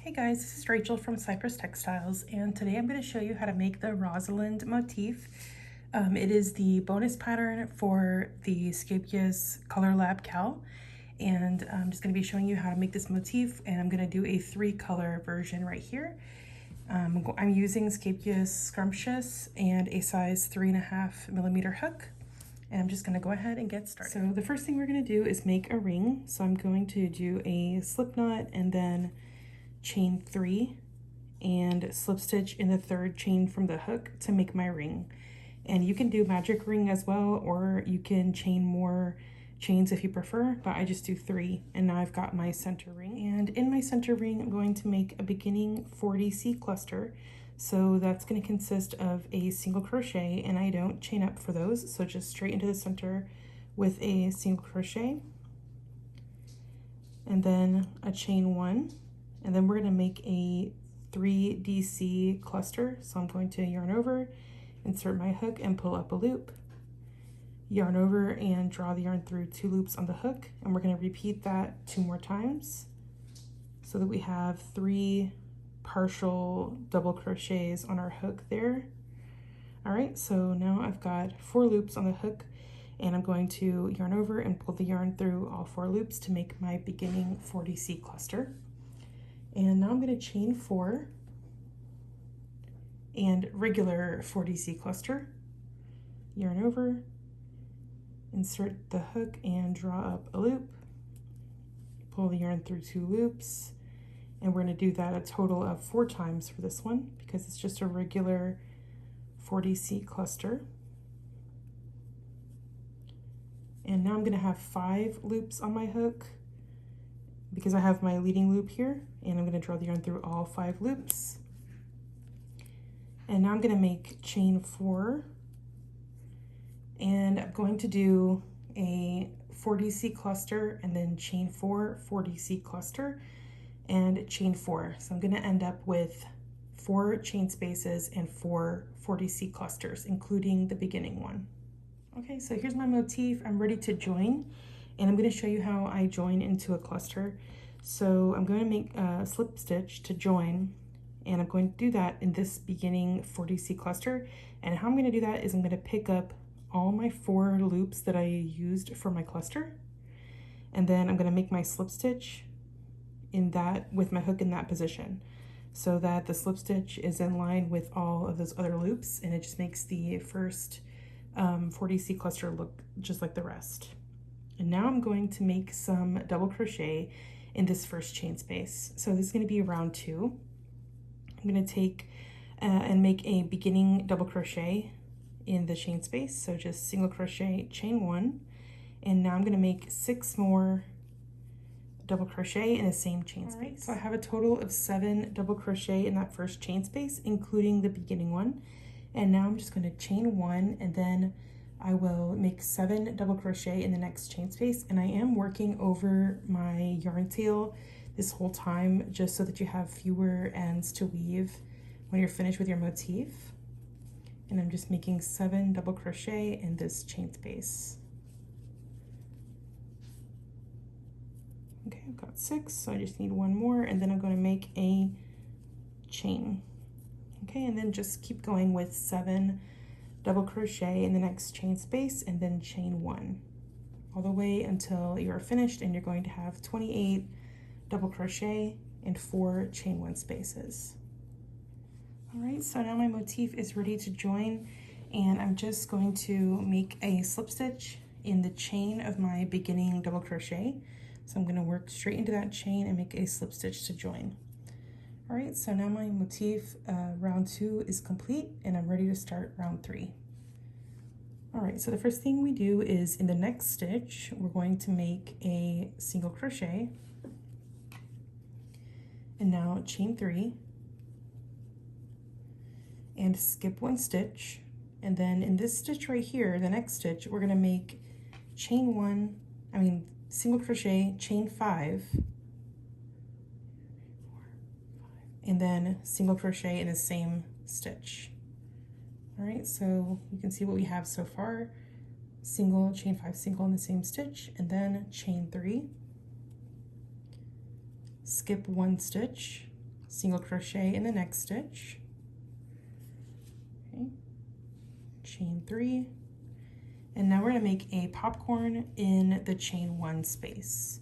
Hey guys, this is Rachel from CypressTextiles, and today I'm going to show you how to make the Rosalind motif. It is the bonus pattern for the Scapious Color Lab Cal, and I'm just going to be showing you how to make this motif, and I'm going to do a 3-color version right here. I'm using Scapious Scrumptious and a size 3.5mm hook. And I'm just going to go ahead and get started. So the first thing we're going to do is make a ring. So I'm going to do a slip knot and then chain 3 and slip stitch in the 3rd chain from the hook to make my ring. And you can do magic ring as well, or you can chain more chains if you prefer, but I just do 3, and now I've got my center ring. And in my center ring, I'm going to make a beginning 40C cluster. So that's going to consist of a single crochet, and I don't chain up for those, so just straight into the center with a single crochet, and then a chain 1, and then we're going to make a 3DC cluster. So I'm going to yarn over, insert my hook, and pull up a loop, yarn over and draw the yarn through 2 loops on the hook, and we're going to repeat that 2 more times so that we have 3 partial double crochets on our hook there. All right, so now I've got 4 loops on the hook, and I'm going to yarn over and pull the yarn through all 4 loops to make my beginning 40C cluster. And now I'm going to chain 4 and regular 40C cluster, yarn over, insert the hook and draw up a loop, pull the yarn through 2 loops, and we're going to do that a total of 4 times for this one because it's just a regular 40C cluster. And now I'm going to have 5 loops on my hook because I have my leading loop here, and I'm going to draw the yarn through all 5 loops. And now I'm going to make chain 4, and I'm going to do a 40C cluster and then chain 4 40C cluster and chain 4. So I'm going to end up with 4 chain spaces and 4 40C clusters, including the beginning one. Okay, so here's my motif. I'm ready to join, and I'm going to show you how I join into a cluster. So I'm going to make a slip stitch to join, and I'm going to do that in this beginning 40C cluster. And how I'm going to do that is I'm going to pick up all my 4 loops that I used for my cluster, and then I'm going to make my slip stitch in that with my hook in that position so that the slip stitch is in line with all of those other loops, and it just makes the first 40C cluster look just like the rest. And now I'm going to make some double crochet in this first chain space. So this is going to be round 2. I'm going to take and make a beginning double crochet in the chain space, so just single crochet, chain 1, and now I'm going to make 6 more double crochet in the same chain space. Right, so I have a total of 7 double crochet in that first chain space, including the beginning one. And now I'm just going to chain 1, and then I will make 7 double crochet in the next chain space. And I am working over my yarn tail this whole time just so that you have fewer ends to weave when you're finished with your motif. And I'm just making 7 double crochet in this chain space. Okay, I've got 6, so I just need 1 more, and then I'm going to make a chain. Okay, and then just keep going with 7 double crochet in the next chain space, and then chain 1 all the way until you're finished, and you're going to have 28 double crochet and 4 chain 1 spaces. All right, so now my motif is ready to join, and I'm just going to make a slip stitch in the chain of my beginning double crochet. So I'm going to work straight into that chain and make a slip stitch to join. All right, so now my motif round 2 is complete, and I'm ready to start round 3. All right, so the first thing we do is in the next stitch, we're going to make a single crochet, and now chain 3, and skip 1 stitch, and then in this stitch right here, the next stitch, we're going to make single crochet, chain 5, and then single crochet in the same stitch. All right, so you can see what we have so far: single, chain 5, single in the same stitch, and then chain 3, skip 1 stitch, single crochet in the next stitch, okay, chain 3, and now we're going to make a popcorn in the chain 1 space.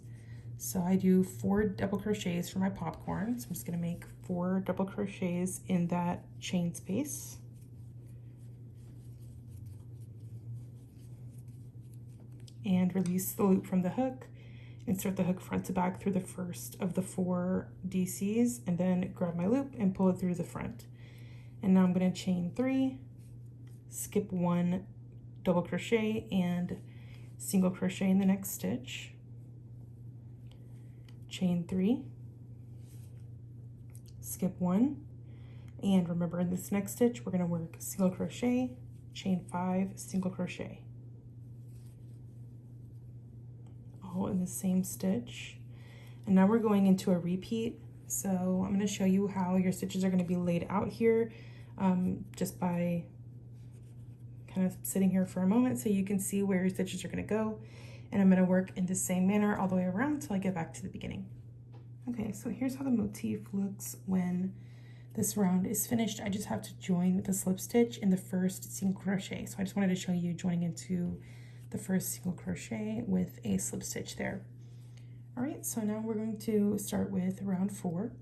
So I do 4 double crochets for my popcorn, so I'm just going to make 4 double crochets in that chain space. And release the loop from the hook, insert the hook front to back through the first of the 4 DCs, and then grab my loop and pull it through the front. And now I'm going to chain 3, skip 1 double crochet and single crochet in the next stitch, chain 3, skip 1, and remember in this next stitch we're going to work single crochet, chain 5, single crochet, all in the same stitch. And now we're going into a repeat, so I'm going to show you how your stitches are going to be laid out here, just by kind of sitting here for a moment so you can see where your stitches are going to go. And I'm going to work in the same manner all the way around until I get back to the beginning. Okay, so here's how the motif looks when this round is finished. I just have to join the slip stitch in the first single crochet. So I just wanted to show you joining into the first single crochet with a slip stitch there. All right, so now we're going to start with round 4.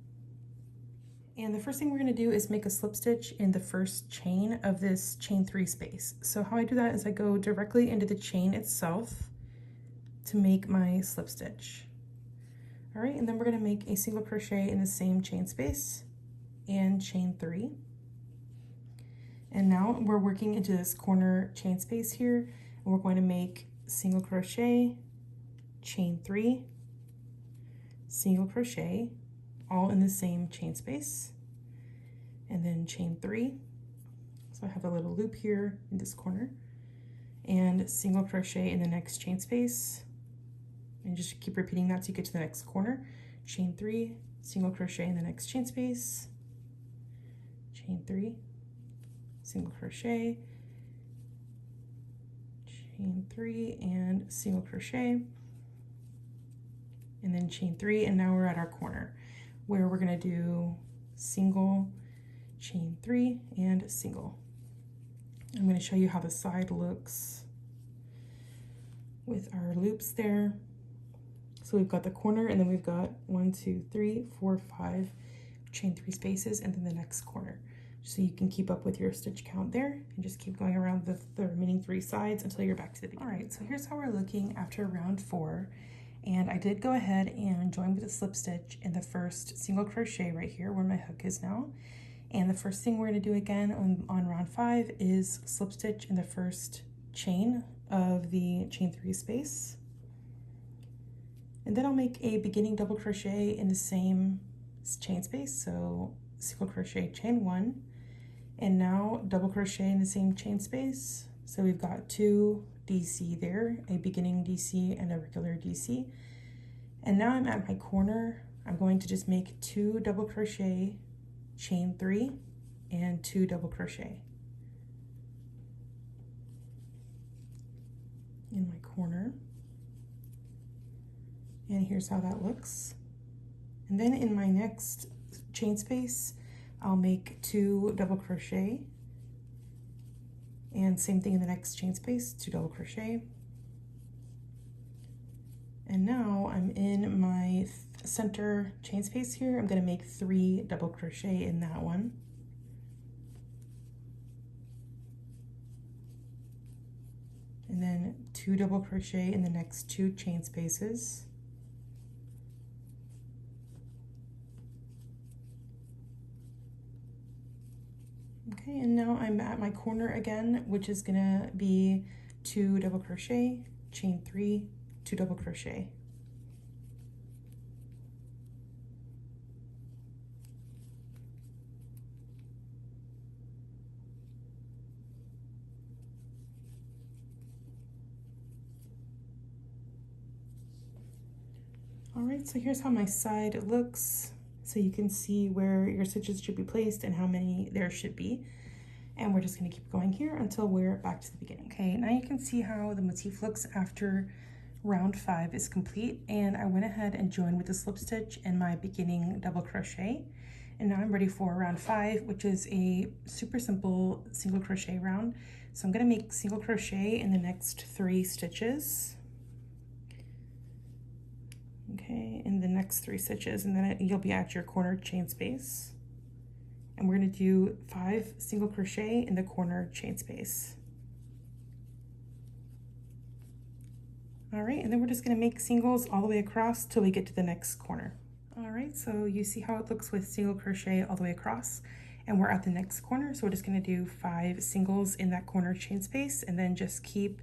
And the first thing we're going to do is make a slip stitch in the first chain of this chain 3 space. So how I do that is I go directly into the chain itself to make my slip stitch. All right, and then we're going to make a single crochet in the same chain space and chain 3. And now we're working into this corner chain space here, and we're going to make single crochet, chain 3, single crochet, all in the same chain space, and then chain 3. So I have a little loop here in this corner, and single crochet in the next chain space, and just keep repeating that till you get to the next corner. Chain 3, single crochet in the next chain space, chain 3, single crochet, chain 3, and single crochet, and then chain 3, and now we're at our corner where we're going to do single, chain 3, and single. I'm going to show you how the side looks with our loops there. So we've got the corner, and then we've got 1, 2, 3, 4, 5 chain 3 spaces, and then the next corner. So you can keep up with your stitch count there and just keep going around the remaining 3 sides until you're back to the beginning. All right, so here's how we're looking after round 4. And I did go ahead and join with a slip stitch in the first single crochet right here where my hook is now. And the first thing we're going to do again on round 5 is slip stitch in the first chain of the chain 3 space. And then I'll make a beginning double crochet in the same chain space, so single crochet, chain 1, and now double crochet in the same chain space. So we've got 2 DC there, a beginning DC and a regular DC. And now I'm at my corner. I'm going to just make 2 double crochet, chain 3, and 2 double crochet in my corner. And here's how that looks. And then in my next chain space, I'll make 2 double crochet, and same thing in the next chain space, 2 double crochet. And now I'm in my center chain space here. I'm going to make 3 double crochet in that one. And then 2 double crochet in the next 2 chain spaces. Okay, and now I'm at my corner again, which is gonna be 2 double crochet, chain 3, 2 double crochet. All right, so here's how my side looks. So you can see where your stitches should be placed and how many there should be. And we're just gonna keep going here until we're back to the beginning. Okay, now you can see how the motif looks after round 5 is complete, and I went ahead and joined with a slip stitch and my beginning double crochet. And now I'm ready for round 5, which is a super simple single crochet round. So I'm going to make single crochet in the next 3 stitches. Okay, in the next 3 stitches, and then you'll be at your corner chain space. And we're going to do 5 single crochet in the corner chain space. All right, and then we're just going to make singles all the way across till we get to the next corner. All right, so you see how it looks with single crochet all the way across, and we're at the next corner. So we're just going to do 5 singles in that corner chain space, and then just keep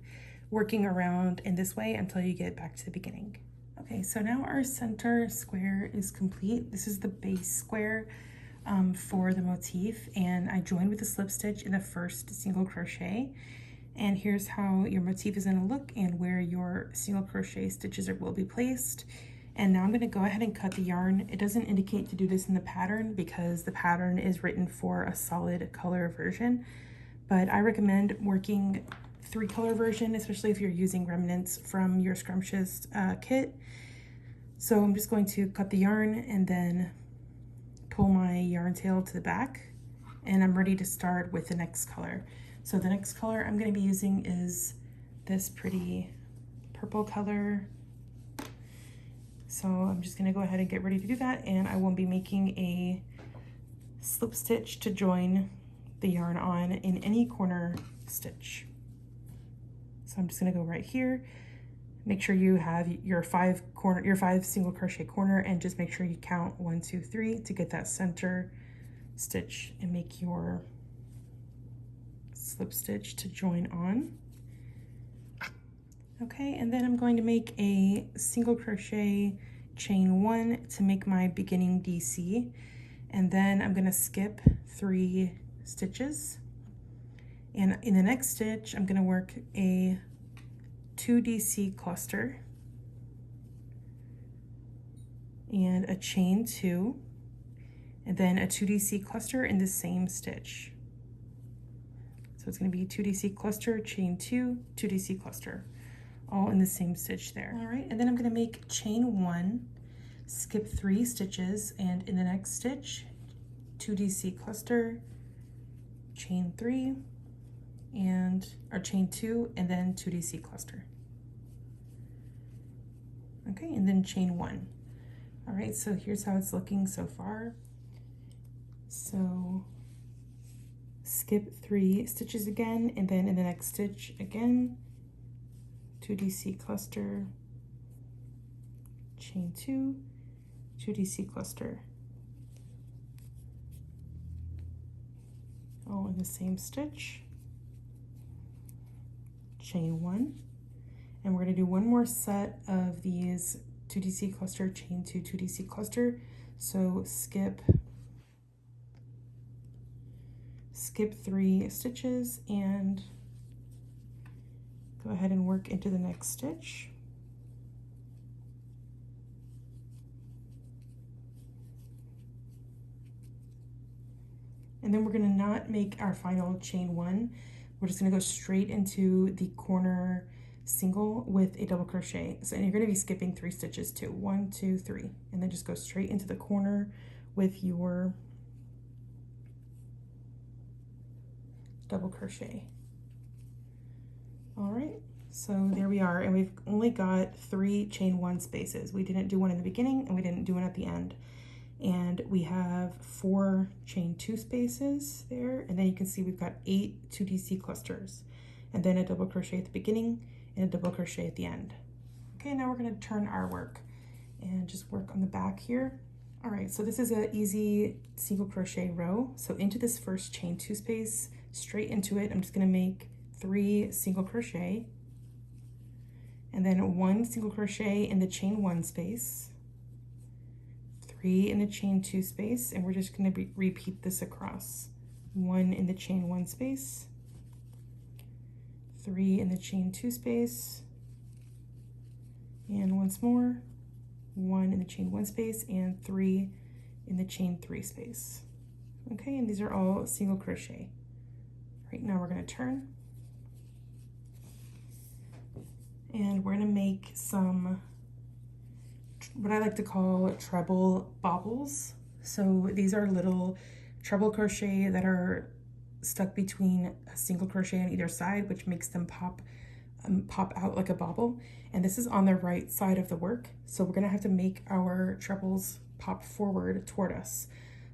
working around in this way until you get back to the beginning. Okay, so now our center square is complete. This is the base square for the motif, and I joined with a slip stitch in the first single crochet. And here's how your motif is going to look and where your single crochet stitches will be placed. And now I'm going to go ahead and cut the yarn. It doesn't indicate to do this in the pattern because the pattern is written for a solid color version, but I recommend working 3-color version, especially if you're using remnants from your scrumptious kit. So I'm just going to cut the yarn and then pull my yarn tail to the back, and I'm ready to start with the next color. So the next color I'm going to be using is this pretty purple color. So I'm just going to go ahead and get ready to do that, and I will be making a slip stitch to join the yarn on in any corner stitch. So I'm just going to go right here. Make sure you have your 5 single crochet corner, and just make sure you count 1, 2, 3 to get that center stitch and make your slip stitch to join on. Okay, and then I'm going to make a single crochet chain 1 to make my beginning DC, and then I'm going to skip 3 stitches, and in the next stitch I'm going to work a 2 DC cluster and a chain 2, and then a 2 DC cluster in the same stitch. So it's going to be 2 DC cluster, chain 2, 2 DC cluster, all in the same stitch there. All right, and then I'm going to make chain 1, skip 3 stitches, and in the next stitch, 2 DC cluster, chain 3, or chain 2, and then 2 DC cluster. Okay, and then chain 1. All right, so here's how it's looking so far. So skip 3 stitches again, and then in the next stitch again, 2 DC cluster, chain 2, 2 DC cluster, all in the same stitch, chain 1, and we're going to do one more set of these 2 DC cluster, chain 2, 2 DC cluster. So skip 3 stitches and go ahead and work into the next stitch. And then we're going to not make our final chain 1. We're just going to go straight into the corner single with a double crochet. So, and you're going to be skipping 3 stitches too. 1, 2, 3, and then just go straight into the corner with your double crochet. All right, so there we are, and we've only got 3 chain 1 spaces. We didn't do one in the beginning and we didn't do one at the end, and we have 4 chain 2 spaces there, and then you can see we've got 8 2 DC clusters, and then a double crochet at the beginning and a double crochet at the end. Okay, now we're going to turn our work and just work on the back here. All right, so this is an easy single crochet row. So into this first chain 2 space, straight into it, I'm just going to make 3 single crochet, and then 1 single crochet in the chain 1 space, 3 in the chain 2 space, and we're just going to repeat this across. 1 in the chain 1 space, 3 in the chain 2 space, and once more, 1 in the chain 1 space and 3 in the chain 3 space. Okay, and these are all single crochet. Right now we're going to turn, And we're gonna make some, what I like to call treble baubles. So these are little treble crochet that are stuck between a single crochet on either side, which makes them pop out like a bauble. And this is on the right side of the work. So we're gonna have to make our trebles pop forward toward us.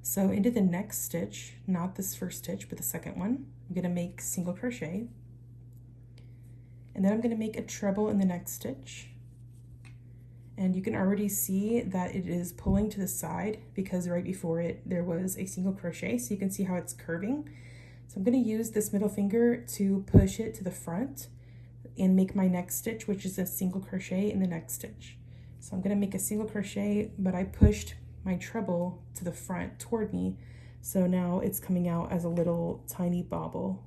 So into the next stitch, not this first stitch, but the second one, I'm gonna make single crochet. And then I'm gonna make a treble in the next stitch. And you can already see that it is pulling to the side because right before it, there was a single crochet. So you can see how it's curving. So I'm gonna use this middle finger to push it to the front and make my next stitch, which is a single crochet in the next stitch. So I'm gonna make a single crochet, but I pushed my treble to the front toward me. So now it's coming out as a little tiny bauble.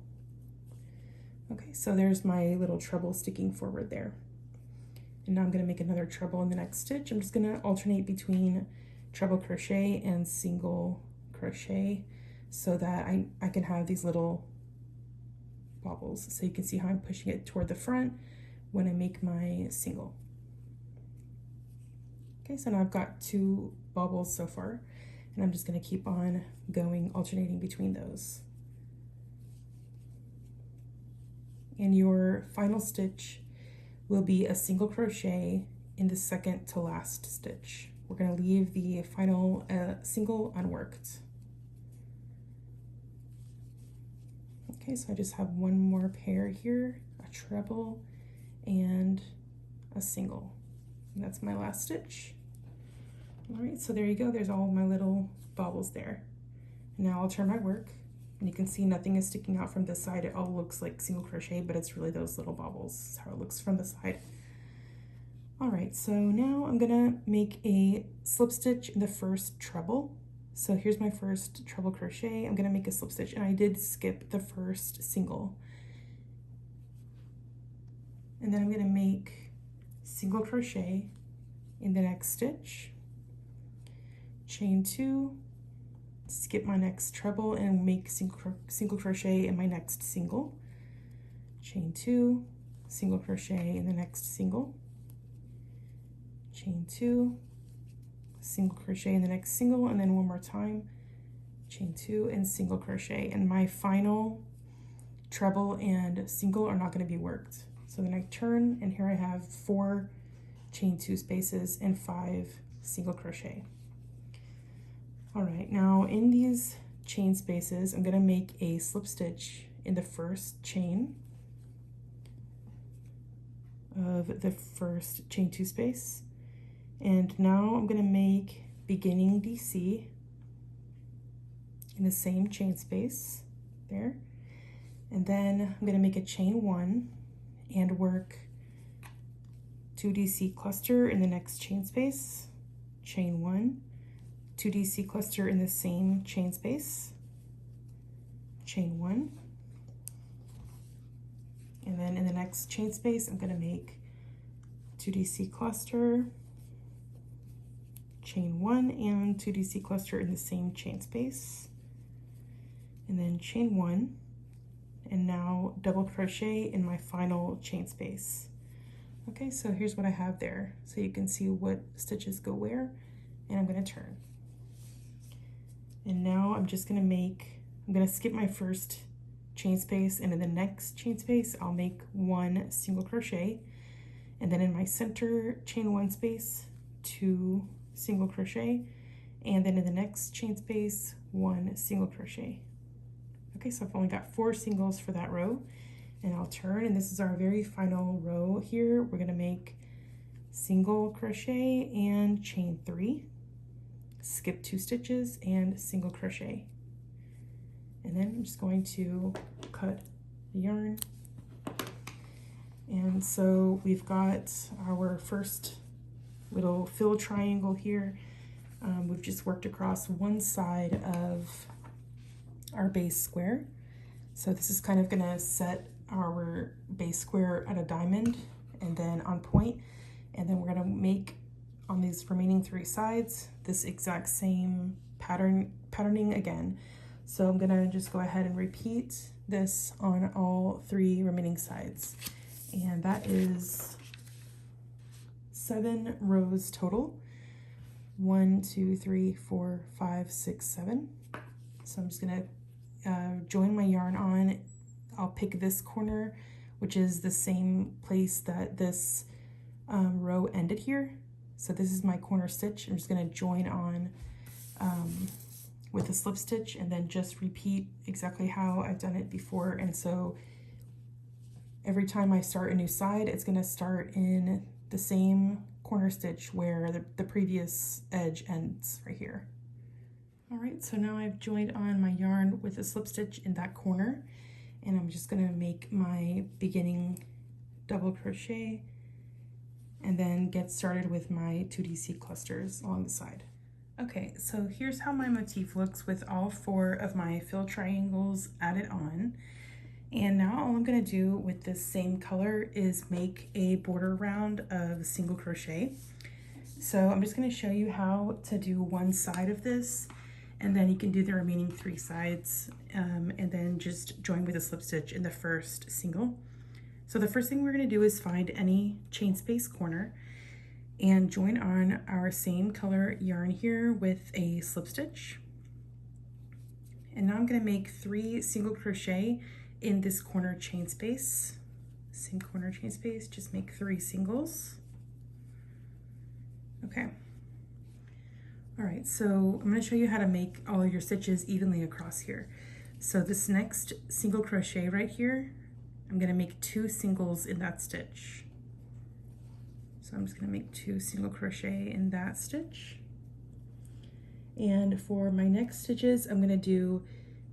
Okay, so there's my little treble sticking forward there. And now I'm gonna make another treble in the next stitch. I'm just gonna alternate between treble crochet and single crochet so that I can have these little baubles. So you can see how I'm pushing it toward the front when I make my single. Okay, so now I've got 2 baubles so far, and I'm just gonna keep on going, alternating between those. And your final stitch will be a single crochet in the second to last stitch. We're gonna leave the final single unworked. Okay, so I just have one more pair here, a treble and a single. And that's my last stitch. All right, so there you go. There's all my little baubles there. And now I'll turn my work, and you can see nothing is sticking out from this side. It all looks like single crochet, but it's really those little baubles. That's how it looks from the side. All right, so now I'm gonna make a slip stitch in the first treble. So here's my first treble crochet. I'm gonna make a slip stitch, and I did skip the first single. And then I'm gonna make single crochet in the next stitch, chain 2, skip my next treble and make single crochet in my next single, chain 2, single crochet in the next single, chain 2, single crochet in the next single, and then one more time, chain 2 and single crochet. And my final treble and single are not going to be worked. So then I turn, and here I have 4 chain 2 spaces and 5 single crochet. All right, now in these chain spaces, I'm going to make a slip stitch in the first chain of the first chain 2 space. And now I'm going to make beginning DC in the same chain space there. And then I'm going to make a chain 1 and work 2 DC cluster in the next chain space, chain 1, 2 DC cluster in the same chain space, chain 1, and then in the next chain space I'm going to make 2 DC cluster, chain 1, and 2 DC cluster in the same chain space, and then chain 1, and now double crochet in my final chain space. Okay, so here's what I have there. So you can see what stitches go where, and I'm going to turn. And now I'm just going to skip my first chain space, and in the next chain space I'll make 1 single crochet, and then in my center chain 1 space 2 single crochet, and then in the next chain space 1 single crochet. Okay, so I've only got 4 singles for that row, and I'll turn, and this is our very final row here. We're going to make single crochet and chain 3, skip 2 stitches and single crochet, and then I'm just going to cut the yarn. And so we've got our first little fill triangle here. We've just worked across one side of our base square. So this is kind of gonna set our base square at a diamond and then on point, and then we're gonna make on these remaining 3 sides this exact same patterning again. So I'm gonna just go ahead and repeat this on all 3 remaining sides, and that is 7 rows total. 1, 2, 3, 4, 5, 6, 7. So I'm just gonna join my yarn on. I'll pick this corner, which is the same place that this row ended here. So this is my corner stitch. I'm just gonna join on with a slip stitch and then just repeat exactly how I've done it before. And so every time I start a new side, it's gonna start in the same corner stitch where the previous edge ends right here. All right, so now I've joined on my yarn with a slip stitch in that corner, and I'm just gonna make my beginning double crochet and then get started with my 2DC clusters along the side. Okay, so here's how my motif looks with all 4 of my fill triangles added on. And now all I'm gonna do with this same color is make a border round of single crochet. So I'm just gonna show you how to do one side of this, and then you can do the remaining 3 sides, and then just join with a slip stitch in the first single. So the first thing we're gonna do is find any chain space corner and join on our same color yarn here with a slip stitch. And now I'm gonna make 3 single crochet in this corner chain space. Same corner chain space, just make 3 singles. Okay. All right, so I'm gonna show you how to make all your stitches evenly across here. So this next single crochet right here, I'm gonna make 2 singles in that stitch. So I'm just gonna make 2 single crochet in that stitch. And for my next stitches, I'm gonna do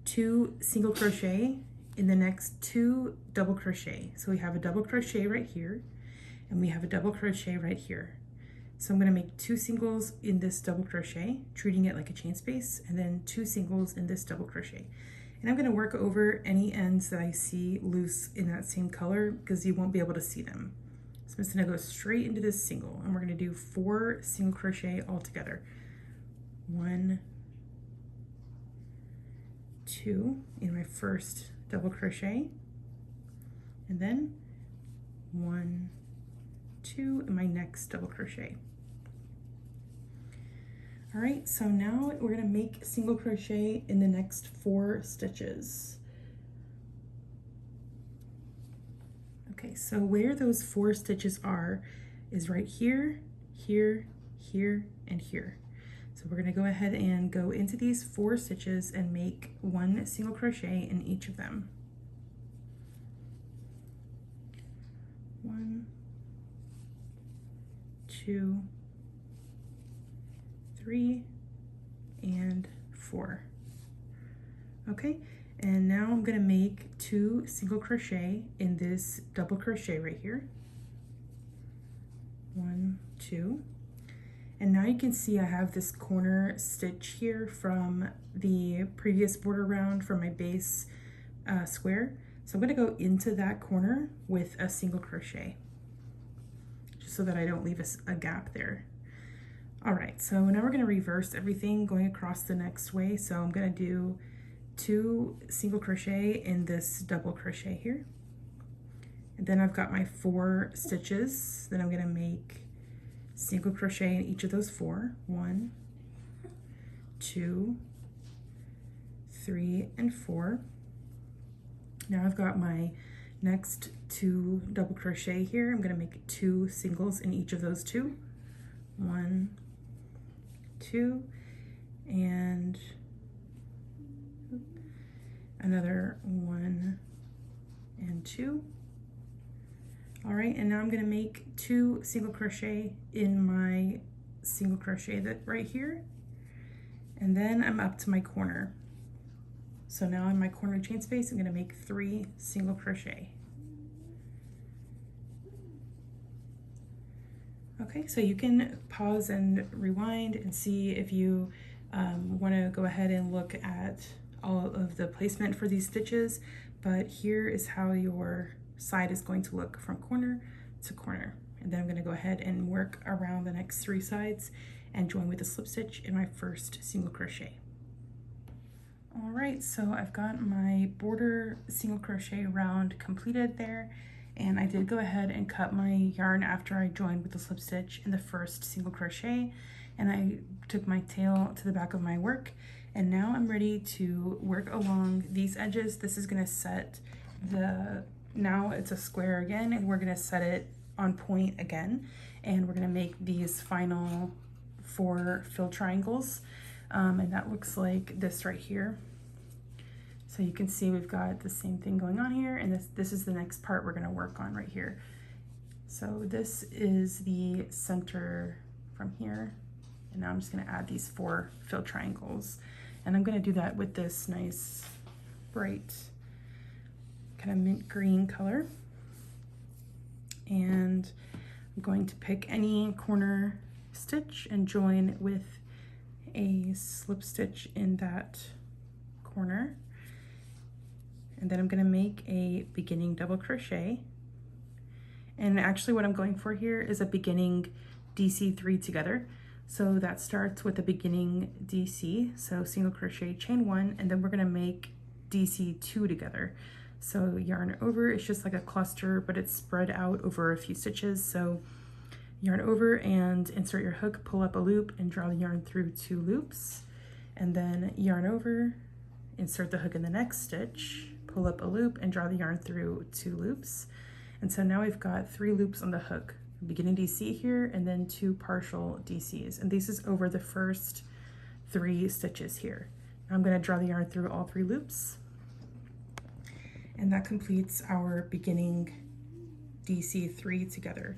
2 single crochet in the next 2 double crochet. So we have a double crochet right here, and we have a double crochet right here. So I'm gonna make 2 singles in this double crochet, treating it like a chain space, and then 2 singles in this double crochet. And I'm gonna work over any ends that I see loose in that same color because you won't be able to see them. So I'm just gonna go straight into this single, and we're gonna do 4 single crochet all together. 1, 2 in my first double crochet, and then 1, 2 in my next double crochet. All right, so now we're gonna make single crochet in the next 4 stitches. Okay, so where those 4 stitches are is right here, here, here, and here. So we're gonna go ahead and go into these 4 stitches and make 1 single crochet in each of them. 1, 2, 3, and 4. Okay, and now I'm gonna make 2 single crochet in this double crochet right here. 1, 2. And now you can see I have this corner stitch here from the previous border round from my base square. So I'm gonna go into that corner with a single crochet, just so that I don't leave a gap there. All right, so now we're gonna reverse everything going across the next way. So I'm gonna do 2 single crochet in this double crochet here. And then I've got my 4 stitches that I'm gonna make single crochet in each of those 4. 1, 2, 3, and 4. Now I've got my next 2 double crochet here. I'm gonna make 2 singles in each of those 2. 1, 2, and another 1 and 2. All right, and now I'm gonna make 2 single crochet in my single crochet that right here, and then I'm up to my corner. So now in my corner chain space, I'm gonna make 3 single crochet. Okay, so you can pause and rewind and see if you want to go ahead and look at all of the placement for these stitches, but here is how your side is going to look from corner to corner. And then I'm going to go ahead and work around the next 3 sides and join with a slip stitch in my first single crochet. All right, so I've got my border single crochet round completed there, And I did go ahead and cut my yarn after I joined with the slip stitch in the first single crochet, and I took my tail to the back of my work, and now I'm ready to work along these edges. This is going to set now it's a square again, and we're going to set it on point again, and we're going to make these final 4 fill triangles, and that looks like this right here. So you can see we've got the same thing going on here, and this is the next part we're going to work on right here. So this is the center from here, and now I'm just going to add these 4 fill triangles, and I'm going to do that with this nice bright kind of mint green color, and I'm going to pick any corner stitch and join with a slip stitch in that corner. And then I'm going to make a beginning double crochet. And actually what I'm going for here is a beginning DC3 together. So that starts with a beginning DC, so single crochet, chain 1, and then we're going to make DC2 together. So yarn over, it's just like a cluster, but it's spread out over a few stitches. So yarn over and insert your hook, pull up a loop, and draw the yarn through 2 loops. And then yarn over, insert the hook in the next stitch, pull up a loop, and draw the yarn through 2 loops. And so now we've got 3 loops on the hook, beginning DC here, and then 2 partial DCs. And this is over the first 3 stitches here. Now I'm going to draw the yarn through all 3 loops. And that completes our beginning DC3 together.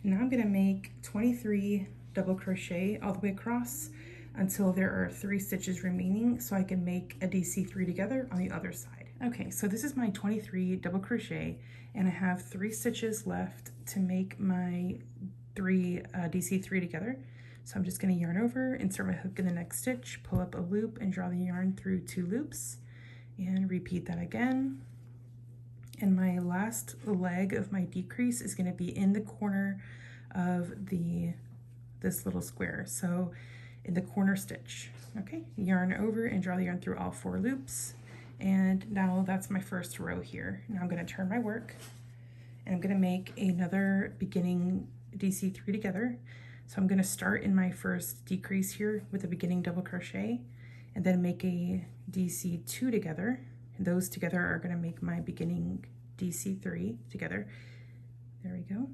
Now I'm going to make 23 double crochet all the way across until there are 3 stitches remaining, so I can make a DC3 together on the other side. Okay, so this is my 23 double crochet, and I have 3 stitches left to make my 3 DC3 together. So I'm just going to yarn over, insert my hook in the next stitch, pull up a loop, and draw the yarn through 2 loops, and repeat that again. And my last leg of my decrease is going to be in the corner of this little square, so in the corner stitch. Okay, yarn over and draw the yarn through all 4 loops, and now that's my first row here. Now I'm going to turn my work, and I'm going to make another beginning DC3 together. So I'm going to start in my first decrease here with a beginning double crochet, and then make a DC2 together. And those together are going to make my beginning DC3 together. There we go.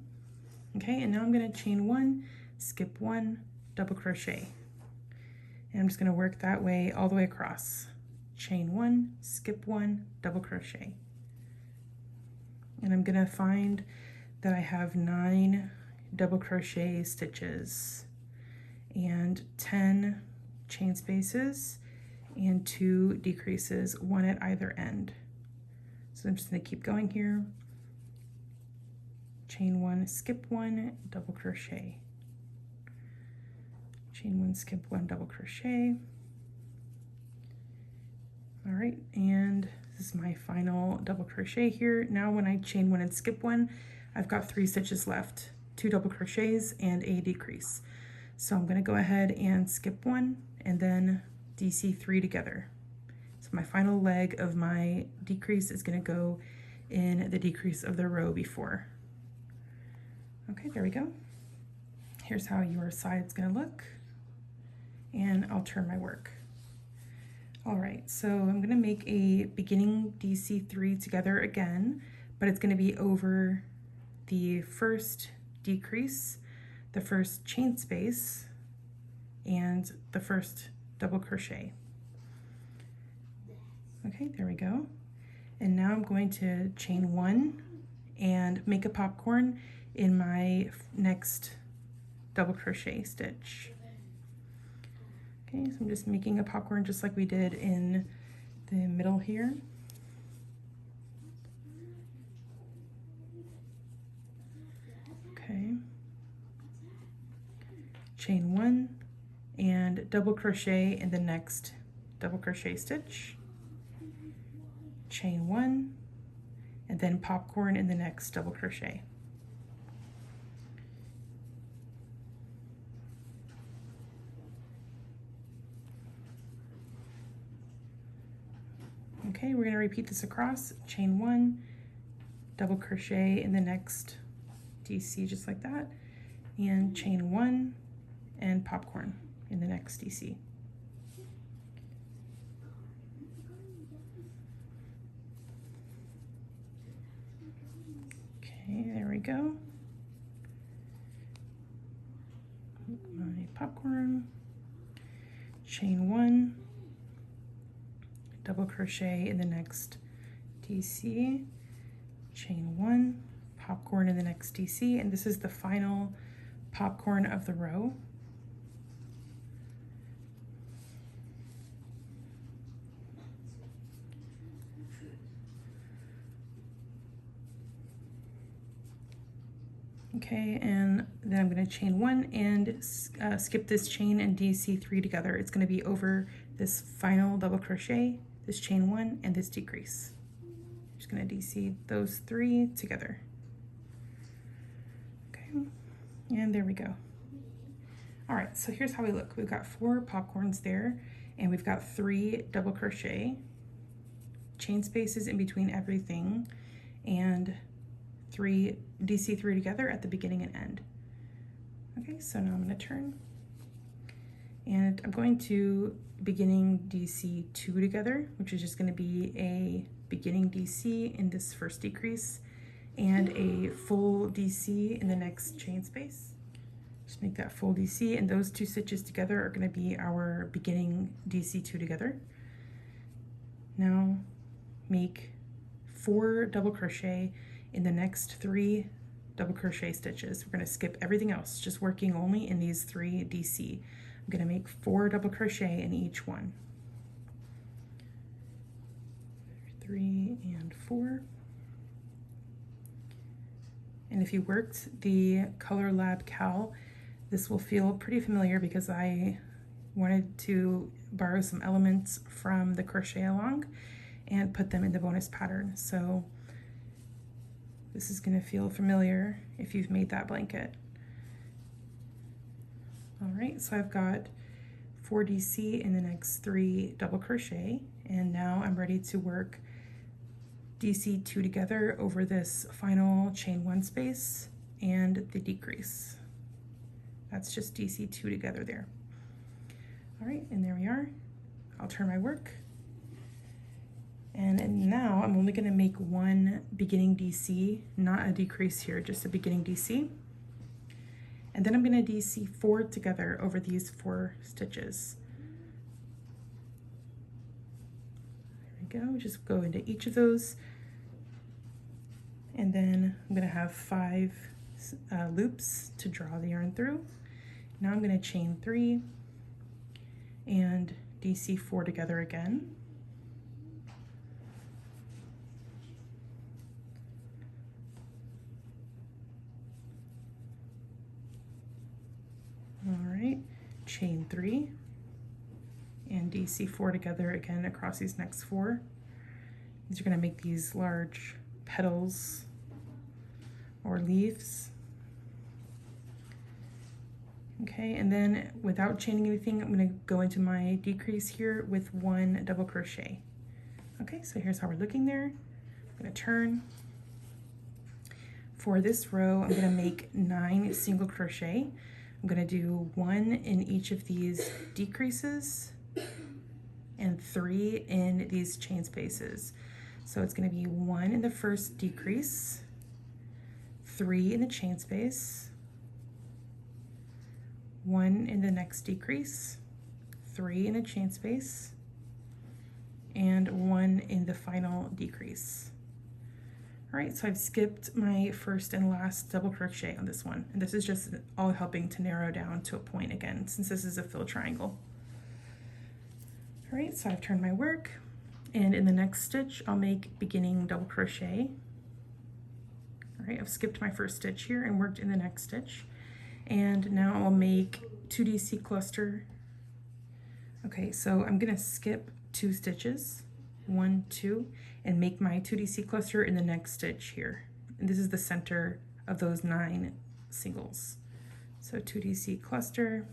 Okay, and now I'm going to chain 1, skip 1, double crochet. And I'm just going to work that way all the way across. Chain 1, skip 1, double crochet. And I'm going to find that I have 9 double crochet stitches and 10 chain spaces and 2 decreases, 1 at either end. So I'm just going to keep going here. Chain 1, skip 1, double crochet. Chain 1, skip 1, double crochet. All right, and this is my final double crochet here. Now when I chain 1 and skip 1, I've got 3 stitches left, 2 double crochets and a decrease. So I'm going to go ahead and skip 1 and then DC3 together. So my final leg of my decrease is going to go in the decrease of the row before. Okay, there we go. Here's how your side's going to look, and I'll turn my work. All right, so I'm going to make a beginning DC3 together again, but it's going to be over the first decrease, the first chain space, and the first double crochet. Okay, there we go. And now I'm going to chain 1 and make a popcorn in my next double crochet stitch. Okay, so I'm just making a popcorn just like we did in the middle here. Okay, chain 1 and double crochet in the next double crochet stitch, chain 1, and then popcorn in the next double crochet. Okay, we're going to repeat this across, chain 1, double crochet in the next DC just like that, and chain 1 and popcorn in the next DC. Okay, there we go. My popcorn, chain 1, double crochet in the next DC, chain 1, popcorn in the next DC, and this is the final popcorn of the row. Okay, and then I'm going to chain 1 and skip this chain and DC 3 together. It's going to be over this final double crochet, this chain 1, and this decrease. I'm just going to DC those 3 together. Okay, and there we go. All right, so here's how we look. We've got 4 popcorns there, and we've got 3 double crochet, chain spaces in between everything, and 3 DC 3 together at the beginning and end. Okay, so now I'm going to turn, and I'm going to beginning DC 2 together, which is just going to be a beginning DC in this first decrease and a full DC in the next chain space. Just make that full DC, and those 2 stitches together are going to be our beginning DC 2 together. Now make 4 double crochet in the next 3 double crochet stitches. We're going to skip everything else, just working only in these 3 DC. I'm going to make 4 double crochet in each one. 3 and 4. And if you worked the Color Lab Cal, this will feel pretty familiar because I wanted to borrow some elements from the Crochet Along and put them in the bonus pattern. So this is going to feel familiar if you've made that blanket. All right, so I've got 4 DC in the next 3 double crochet, and now I'm ready to work DC 2 together over this final chain 1 space and the decrease. That's just DC 2 together there. All right, and there we are. I'll turn my work. And now I'm only going to make 1 beginning DC, not a decrease here, just a beginning DC. And then I'm going to DC 4 together over these 4 stitches. There we go, just go into each of those. And then I'm going to have 5 loops to draw the yarn through. Now I'm going to chain 3 and DC 4 together again. All right, chain 3 and DC 4 together again across these next 4. These are going to make these large petals or leaves. Okay, and then without chaining anything, I'm going to go into my decrease here with 1 double crochet. Okay, so here's how we're looking there. I'm going to turn. For this row, I'm going to make 9 single crochet. I'm going to do 1 in each of these decreases and 3 in these chain spaces. So it's going to be 1 in the first decrease, 3 in the chain space, 1 in the next decrease, 3 in the chain space, and 1 in the final decrease. All right, so I've skipped my first and last double crochet on this one, and this is just all helping to narrow down to a point again, since this is a fill triangle. All right, so I've turned my work, and in the next stitch, I'll make beginning double crochet. All right, I've skipped my first stitch here and worked in the next stitch, and now I'll make 2 DC cluster. Okay, so I'm gonna skip 2 stitches, 1, 2, and make my 2 DC cluster in the next stitch here. And this is the center of those 9 singles. So 2 DC cluster,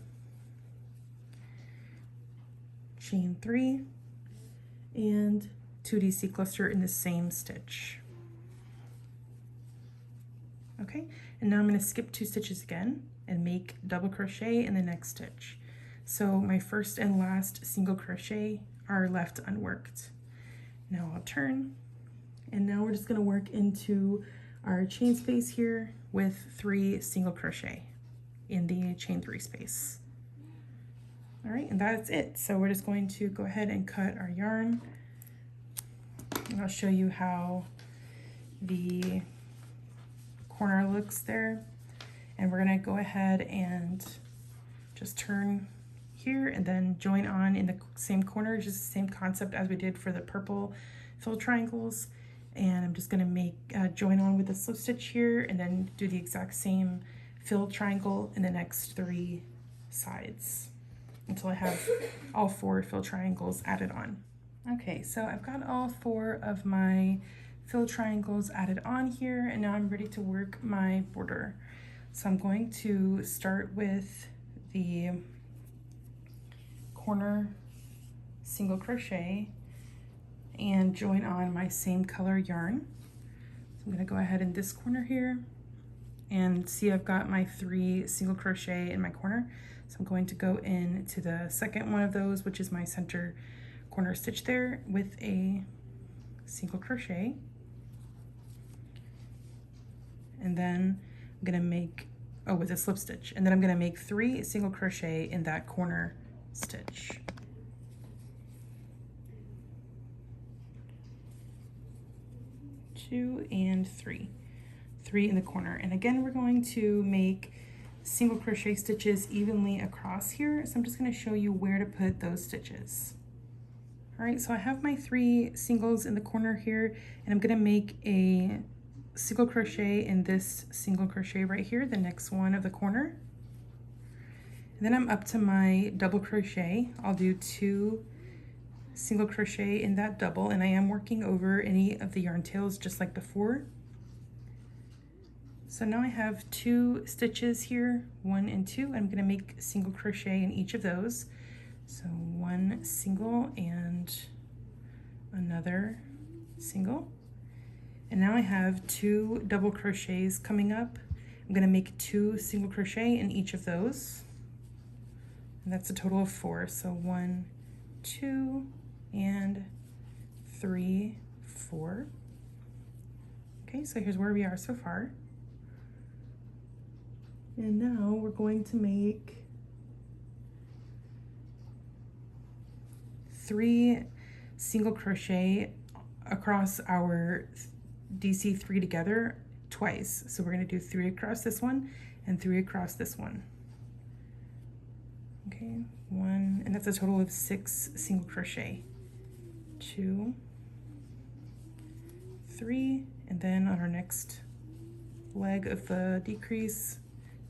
chain 3, and 2 DC cluster in the same stitch. Okay, and now I'm going to skip 2 stitches again and make double crochet in the next stitch. So my first and last single crochet are left unworked. Now I'll turn, and now we're just going to work into our chain space here with 3 single crochet in the chain 3 space. All right, and that's it. So we're just going to go ahead and cut our yarn, and I'll show you how the corner looks there. And we're gonna go ahead and just turn here and then join on in the same corner, just the same concept as we did for the purple fill triangles. And I'm just gonna make join on with a slip stitch here and then do the exact same fill triangle in the next 3 sides until I have all 4 fill triangles added on. Okay, so I've got all 4 of my fill triangles added on here, and now I'm ready to work my border. So I'm going to start with the corner single crochet and join on my same color yarn. So I'm going to go ahead in this corner here and see I've got my 3 single crochet in my corner. So I'm going to go into the second one of those, which is my center corner stitch there, with a single crochet. And then I'm gonna make, with a slip stitch, and then I'm gonna make 3 single crochet in that corner stitch. Two and three in the corner. And again, we're going to make single crochet stitches evenly across here. So I'm just gonna show you where to put those stitches. All right, so I have my 3 singles in the corner here, and I'm gonna make a single crochet in this single crochet right here, the next one of the corner. And then I'm up to my double crochet. I'll do 2 single crochet in that double, and I am working over any of the yarn tails just like before. So now I have 2 stitches here, 1 and 2. I'm gonna make single crochet in each of those. So 1 single and another single. And now I have 2 double crochets coming up. I'm gonna make 2 single crochet in each of those. And that's a total of 4. So 1, 2, and 3, 4. Okay, so here's where we are so far. And now we're going to make 3 single crochet across our DC3 together twice. So we're going to do 3 across this one and 3 across this one. Okay, 1, and that's a total of 6 single crochet. 2, 3, and then on our next leg of the decrease,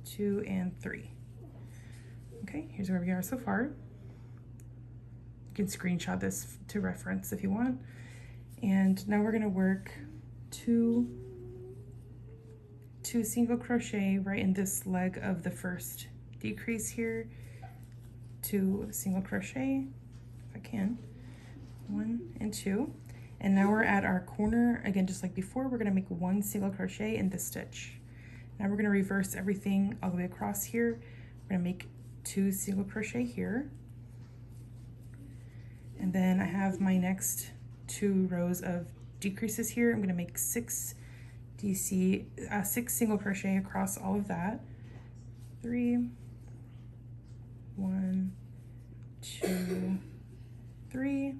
2 and 3. Okay, here's where we are so far. You can screenshot this to reference if you want. And now we're going to work 2 single crochet right in this leg of the first decrease here, 2 single crochet if I can, 1 and 2. And now we're at our corner again, just like before. We're going to make 1 single crochet in this stitch. Now we're going to reverse everything all the way across here. We're going to make 2 single crochet here, and then I have my next 2 rows of decreases here. I'm going to make 6 single crochet across all of that. 3, 1, 2, 3.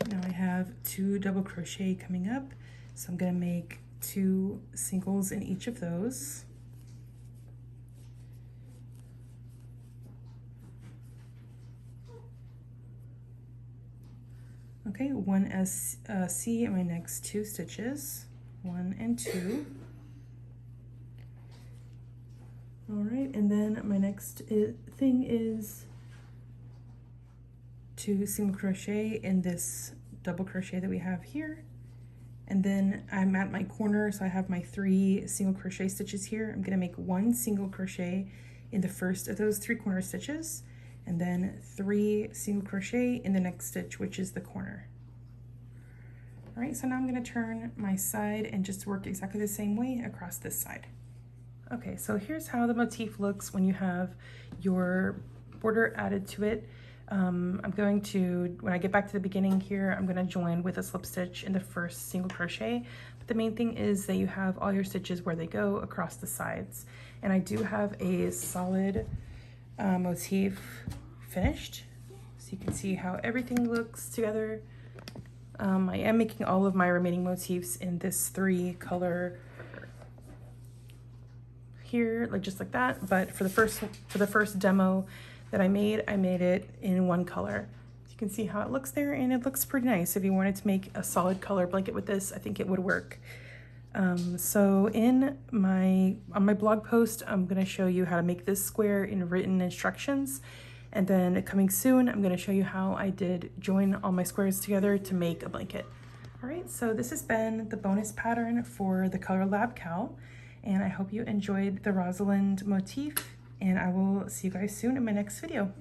Now I have 2 double crochet coming up, so I'm going to make 2 singles in each of those. Okay, 1 C in my next 2 stitches, 1 and 2. All right, and then my next thing is 2 single crochet in this double crochet that we have here. And then I'm at my corner, so I have my 3 single crochet stitches here. I'm gonna make 1 single crochet in the first of those 3 corner stitches, and then 3 single crochet in the next stitch, which is the corner. All right, so now I'm going to turn my side and just work exactly the same way across this side. Okay, so here's how the motif looks when you have your border added to it. I'm going to, when I get back to the beginning here, I'm going to join with a slip stitch in the first single crochet. But the main thing is that you have all your stitches where they go across the sides. And I do have a solid motif finished, so you can see how everything looks together. I am making all of my remaining motifs in this 3 color here, like just like that, but for the first demo that I made it in 1 color. You can see how it looks there, and it looks pretty nice. If you wanted to make a solid color blanket with this, I think it would work. So on my blog post, I'm going to show you how to make this square in written instructions, and then coming soon, I'm going to show you how I did join all my squares together to make a blanket. All right, so this has been the bonus pattern for the Color Lab cowl, and I hope you enjoyed the Rosalind motif, and I will see you guys soon in my next video.